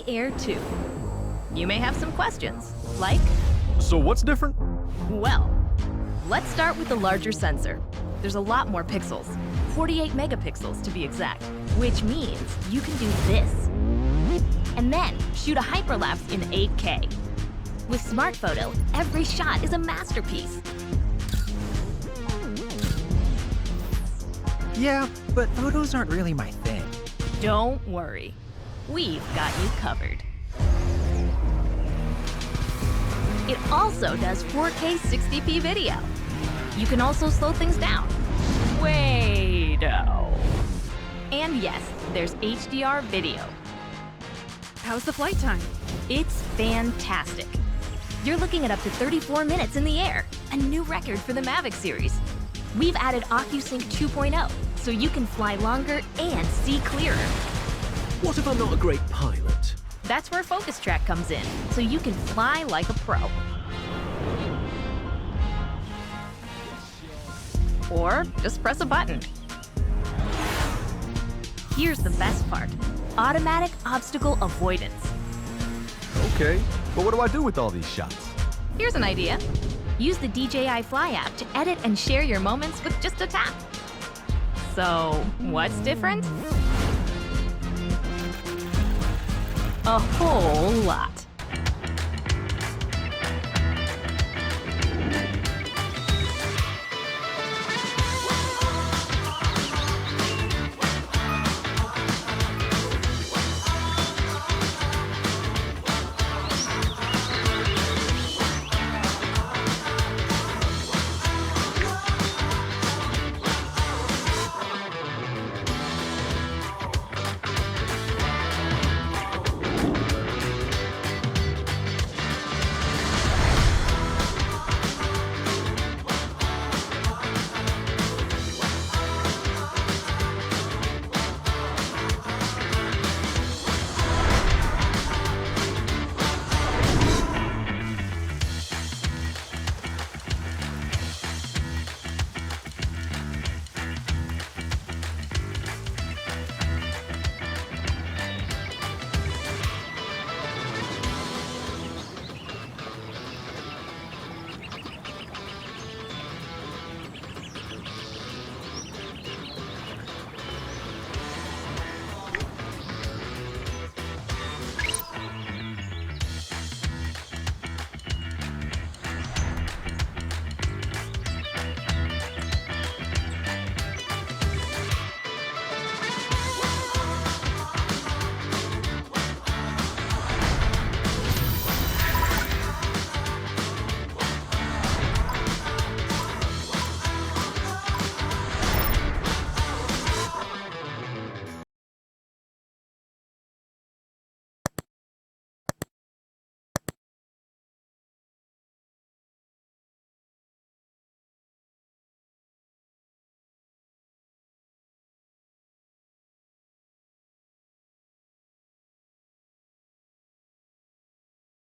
Air 2. You may have some questions, like, So what's different? well, let's start with the larger sensor. There's a lot more pixels, 48 megapixels to be exact, which means you can do this. And then shoot a hyperlapse in 8K. With Smart Photo, every shot is a masterpiece. Yeah, but photos aren't really my thing. Don't worry, we've got you covered. It also does 4K 60p video. You can also slow things down. Way-do. And yes, there's HDR video. How's the flight time? It's fantastic. You're looking at up to 34 minutes in the air, a new record for the Mavic series. We've added OcuSync 2.0, so you can fly longer and see clearer. What if I'm not a great pilot? That's where Focus Track comes in, so you can fly like a pro. Or just press a button. Here's the best part, automatic obstacle avoidance. Okay, but what do I do with all these shots? Here's an idea. Use the DJI Fly app to edit and share your moments with just a tap. So, what's different? A whole lot.